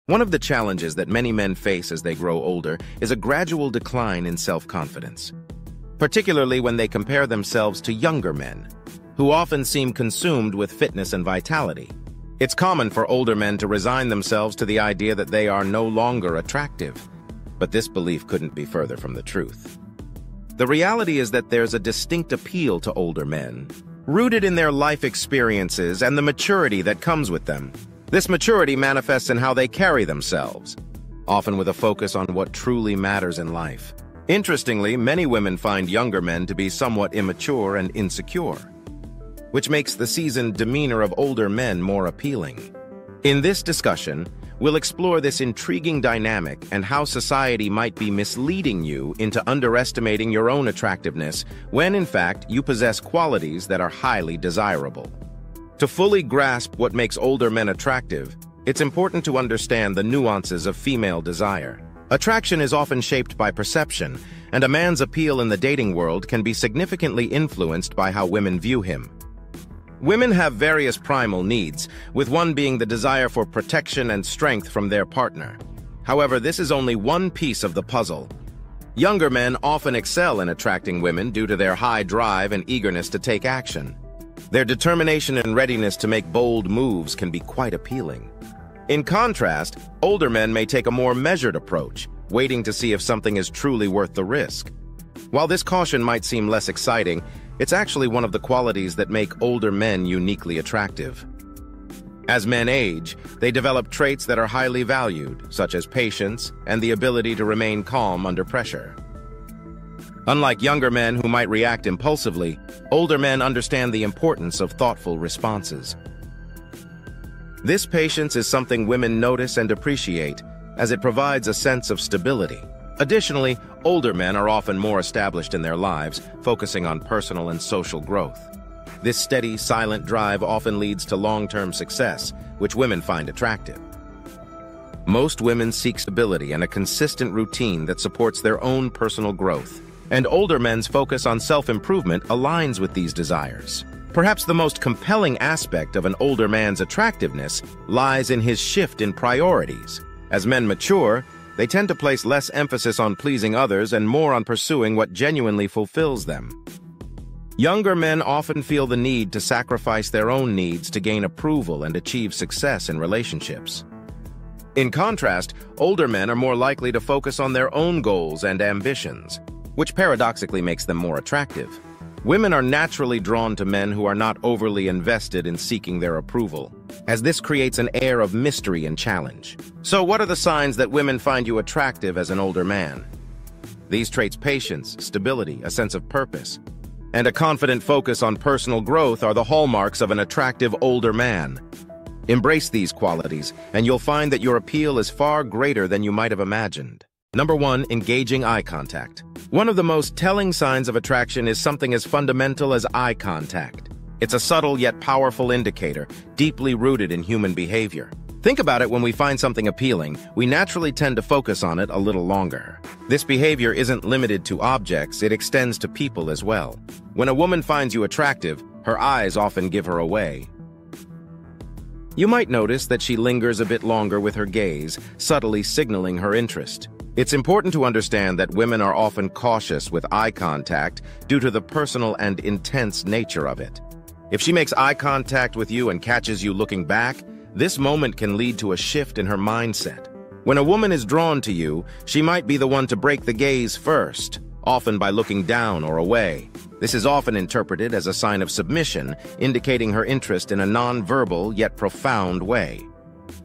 One of the challenges that many men face as they grow older is a gradual decline in self-confidence, particularly when they compare themselves to younger men, who often seem consumed with fitness and vitality. It's common for older men to resign themselves to the idea that they are no longer attractive, but this belief couldn't be further from the truth. The reality is that there's a distinct appeal to older men, rooted in their life experiences and the maturity that comes with them. This maturity manifests in how they carry themselves, often with a focus on what truly matters in life. Interestingly, many women find younger men to be somewhat immature and insecure, which makes the seasoned demeanor of older men more appealing. In this discussion, we'll explore this intriguing dynamic and how society might be misleading you into underestimating your own attractiveness when, in fact, you possess qualities that are highly desirable. To fully grasp what makes older men attractive, it's important to understand the nuances of female desire. Attraction is often shaped by perception, and a man's appeal in the dating world can be significantly influenced by how women view him. Women have various primal needs, with one being the desire for protection and strength from their partner. However, this is only one piece of the puzzle. Younger men often excel in attracting women due to their high drive and eagerness to take action. Their determination and readiness to make bold moves can be quite appealing. In contrast, older men may take a more measured approach, waiting to see if something is truly worth the risk. While this caution might seem less exciting, it's actually one of the qualities that make older men uniquely attractive. As men age, they develop traits that are highly valued, such as patience and the ability to remain calm under pressure. Unlike younger men who might react impulsively, older men understand the importance of thoughtful responses. This patience is something women notice and appreciate, as it provides a sense of stability. Additionally, older men are often more established in their lives, focusing on personal and social growth. This steady, silent drive often leads to long-term success, which women find attractive. Most women seek stability and a consistent routine that supports their own personal growth, and older men's focus on self-improvement aligns with these desires. Perhaps the most compelling aspect of an older man's attractiveness lies in his shift in priorities. As men mature, they tend to place less emphasis on pleasing others and more on pursuing what genuinely fulfills them. Younger men often feel the need to sacrifice their own needs to gain approval and achieve success in relationships. In contrast, older men are more likely to focus on their own goals and ambitions, which paradoxically makes them more attractive. Women are naturally drawn to men who are not overly invested in seeking their approval, as this creates an air of mystery and challenge. So what are the signs that women find you attractive as an older man? These traits, patience, stability, a sense of purpose, and a confident focus on personal growth are the hallmarks of an attractive older man. Embrace these qualities, and you'll find that your appeal is far greater than you might have imagined. Number 1, engaging eye contact. One of the most telling signs of attraction is something as fundamental as eye contact. It's a subtle yet powerful indicator, deeply rooted in human behavior. Think about it: when we find something appealing, we naturally tend to focus on it a little longer. This behavior isn't limited to objects, it extends to people as well. When a woman finds you attractive, her eyes often give her away. You might notice that she lingers a bit longer with her gaze, subtly signaling her interest. It's important to understand that women are often cautious with eye contact due to the personal and intense nature of it. If she makes eye contact with you and catches you looking back, this moment can lead to a shift in her mindset. When a woman is drawn to you, she might be the one to break the gaze first, often by looking down or away. This is often interpreted as a sign of submission, indicating her interest in a non-verbal yet profound way.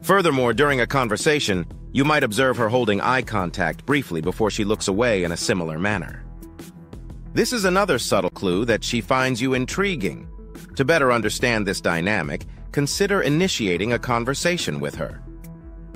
Furthermore, during a conversation, you might observe her holding eye contact briefly before she looks away in a similar manner. This is another subtle clue that she finds you intriguing. To better understand this dynamic, consider initiating a conversation with her.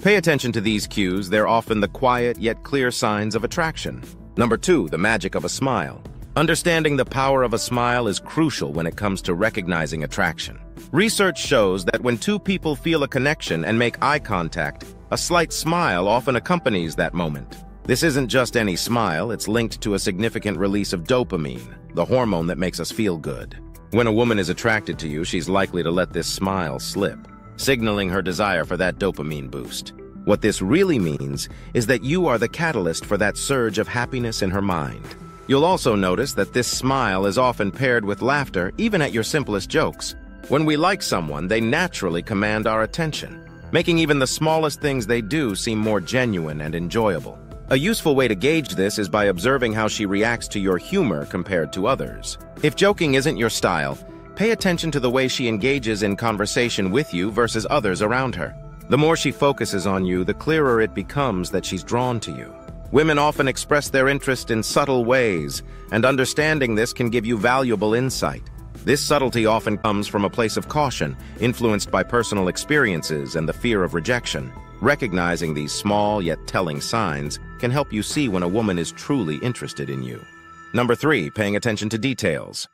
Pay attention to these cues; they're often the quiet yet clear signs of attraction. Number 2, the magic of a smile. Understanding the power of a smile is crucial when it comes to recognizing attraction. Research shows that when two people feel a connection and make eye contact, a slight smile often accompanies that moment. This isn't just any smile, it's linked to a significant release of dopamine, the hormone that makes us feel good. When a woman is attracted to you, she's likely to let this smile slip, signaling her desire for that dopamine boost. What this really means is that you are the catalyst for that surge of happiness in her mind. You'll also notice that this smile is often paired with laughter, even at your simplest jokes. When we like someone, they naturally command our attention, making even the smallest things they do seem more genuine and enjoyable. A useful way to gauge this is by observing how she reacts to your humor compared to others. If joking isn't your style, pay attention to the way she engages in conversation with you versus others around her. The more she focuses on you, the clearer it becomes that she's drawn to you. Women often express their interest in subtle ways, and understanding this can give you valuable insight. This subtlety often comes from a place of caution, influenced by personal experiences and the fear of rejection. Recognizing these small yet telling signs can help you see when a woman is truly interested in you. Number 3, paying attention to details.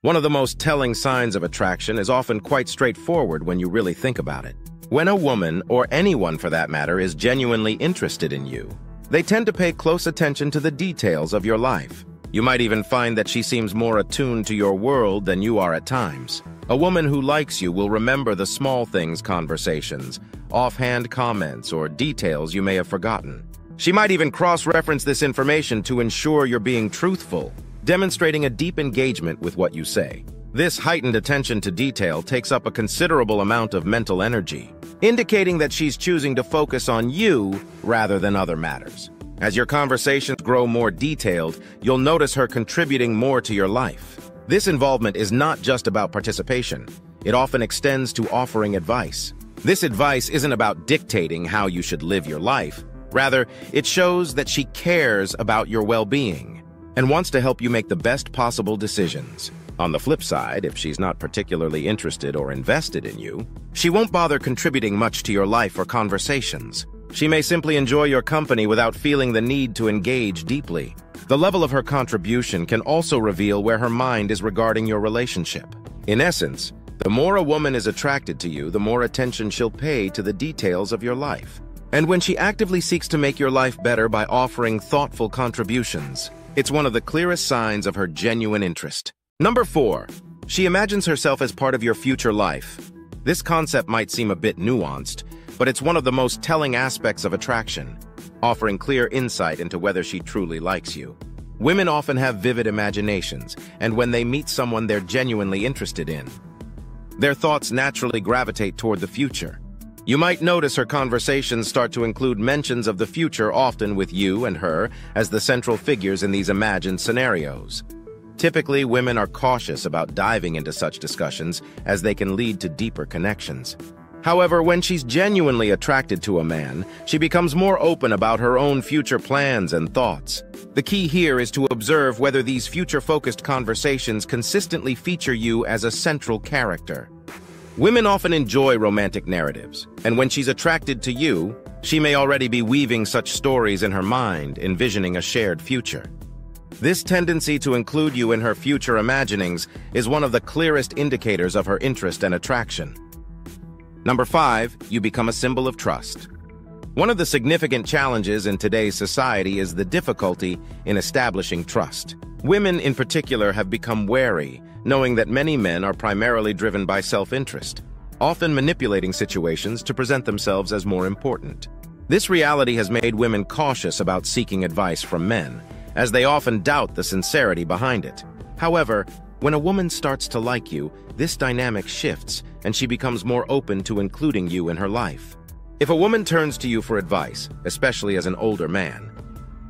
One of the most telling signs of attraction is often quite straightforward when you really think about it. When a woman, or anyone for that matter, is genuinely interested in you, they tend to pay close attention to the details of your life. You might even find that she seems more attuned to your world than you are at times. A woman who likes you will remember the small things conversations, offhand comments, or details you may have forgotten. She might even cross-reference this information to ensure you're being truthful, demonstrating a deep engagement with what you say. This heightened attention to detail takes up a considerable amount of mental energy, indicating that she's choosing to focus on you rather than other matters. As your conversations grow more detailed, you'll notice her contributing more to your life. This involvement is not just about participation. It often extends to offering advice. This advice isn't about dictating how you should live your life. Rather, it shows that she cares about your well-being and wants to help you make the best possible decisions. On the flip side, if she's not particularly interested or invested in you, she won't bother contributing much to your life or conversations. She may simply enjoy your company without feeling the need to engage deeply. The level of her contribution can also reveal where her mind is regarding your relationship. In essence, the more a woman is attracted to you, the more attention she'll pay to the details of your life. And when she actively seeks to make your life better by offering thoughtful contributions, it's one of the clearest signs of her genuine interest. Number 4, she imagines herself as part of your future life. This concept might seem a bit nuanced, but it's one of the most telling aspects of attraction, offering clear insight into whether she truly likes you. Women often have vivid imaginations, and when they meet someone they're genuinely interested in, their thoughts naturally gravitate toward the future. You might notice her conversations start to include mentions of the future, often with you and her as the central figures in these imagined scenarios. Typically, women are cautious about diving into such discussions as they can lead to deeper connections. However, when she's genuinely attracted to a man, she becomes more open about her own future plans and thoughts. The key here is to observe whether these future-focused conversations consistently feature you as a central character. Women often enjoy romantic narratives, and when she's attracted to you, she may already be weaving such stories in her mind, envisioning a shared future. This tendency to include you in her future imaginings is one of the clearest indicators of her interest and attraction. Number 5, you become a symbol of trust. One of the significant challenges in today's society is the difficulty in establishing trust. Women in particular have become wary, knowing that many men are primarily driven by self-interest, often manipulating situations to present themselves as more important. This reality has made women cautious about seeking advice from men, as they often doubt the sincerity behind it. However, when a woman starts to like you, this dynamic shifts, and she becomes more open to including you in her life. If a woman turns to you for advice, especially as an older man,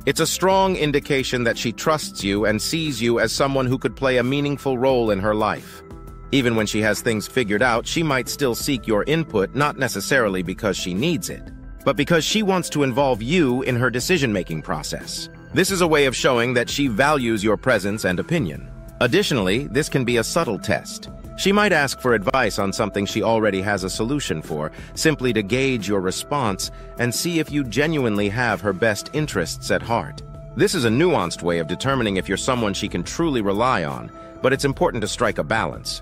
it's a strong indication that she trusts you and sees you as someone who could play a meaningful role in her life. Even when she has things figured out, she might still seek your input, not necessarily because she needs it, but because she wants to involve you in her decision-making process. This is a way of showing that she values your presence and opinion. Additionally, this can be a subtle test. She might ask for advice on something she already has a solution for, simply to gauge your response and see if you genuinely have her best interests at heart. This is a nuanced way of determining if you're someone she can truly rely on, but it's important to strike a balance.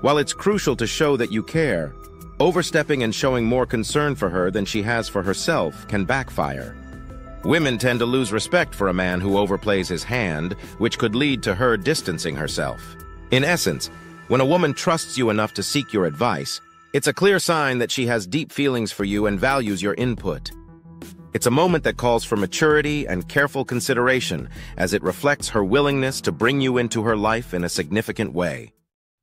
While it's crucial to show that you care, overstepping and showing more concern for her than she has for herself can backfire. Women tend to lose respect for a man who overplays his hand, which could lead to her distancing herself. In essence, when a woman trusts you enough to seek your advice, It's a clear sign that she has deep feelings for you and values your input. It's a moment that calls for maturity and careful consideration as it reflects her willingness to bring you into her life in a significant way.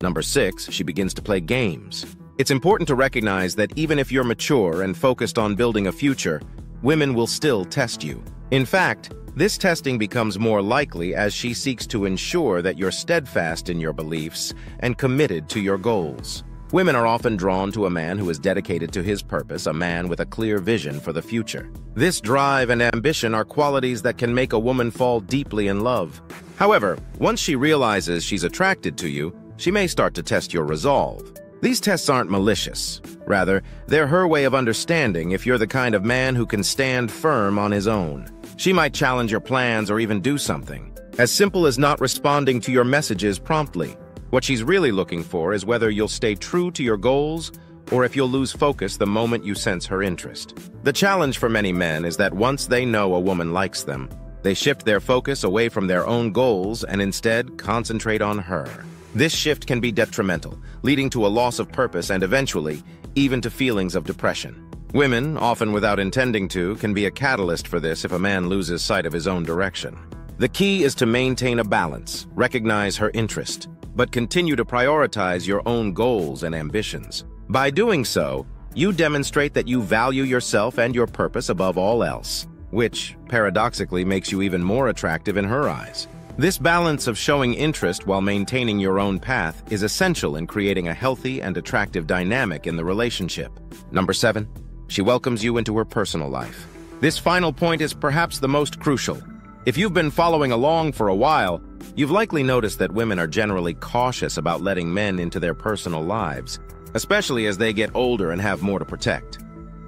Number 6, she begins to play games. It's important to recognize that even if you're mature and focused on building a future, women will still test you. In fact, this testing becomes more likely as she seeks to ensure that you're steadfast in your beliefs and committed to your goals. Women are often drawn to a man who is dedicated to his purpose, a man with a clear vision for the future. This drive and ambition are qualities that can make a woman fall deeply in love. However, once she realizes she's attracted to you, she may start to test your resolve. These tests aren't malicious. Rather, they're her way of understanding if you're the kind of man who can stand firm on his own. She might challenge your plans or even do something as simple as not responding to your messages promptly. What she's really looking for is whether you'll stay true to your goals or if you'll lose focus the moment you sense her interest. The challenge for many men is that once they know a woman likes them, they shift their focus away from their own goals and instead concentrate on her. This shift can be detrimental, leading to a loss of purpose and eventually, even to feelings of depression. Women, often without intending to, can be a catalyst for this if a man loses sight of his own direction. The key is to maintain a balance, recognize her interest, but continue to prioritize your own goals and ambitions. By doing so, you demonstrate that you value yourself and your purpose above all else, which, paradoxically, makes you even more attractive in her eyes. This balance of showing interest while maintaining your own path is essential in creating a healthy and attractive dynamic in the relationship. Number 7, she welcomes you into her personal life. This final point is perhaps the most crucial. If you've been following along for a while, you've likely noticed that women are generally cautious about letting men into their personal lives, especially as they get older and have more to protect.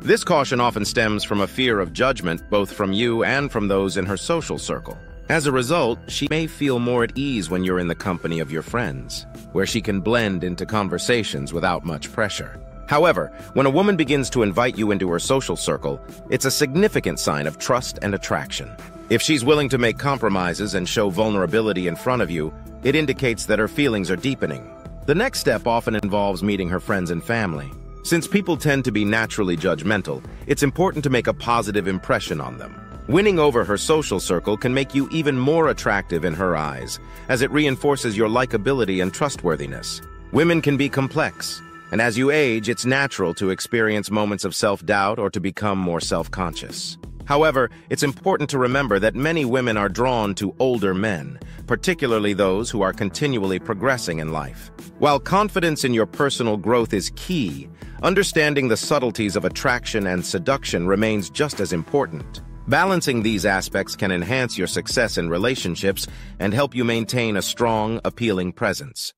This caution often stems from a fear of judgment both from you and from those in her social circle. As a result, she may feel more at ease when you're in the company of your friends, where she can blend into conversations without much pressure. However, when a woman begins to invite you into her social circle, it's a significant sign of trust and attraction. If she's willing to make compromises and show vulnerability in front of you, it indicates that her feelings are deepening. The next step often involves meeting her friends and family. Since people tend to be naturally judgmental, it's important to make a positive impression on them. Winning over her social circle can make you even more attractive in her eyes, as it reinforces your likability and trustworthiness. Women can be complex, and as you age, it's natural to experience moments of self-doubt or to become more self-conscious. However, it's important to remember that many women are drawn to older men, particularly those who are continually progressing in life. While confidence in your personal growth is key, understanding the subtleties of attraction and seduction remains just as important. Balancing these aspects can enhance your success in relationships and help you maintain a strong, appealing presence.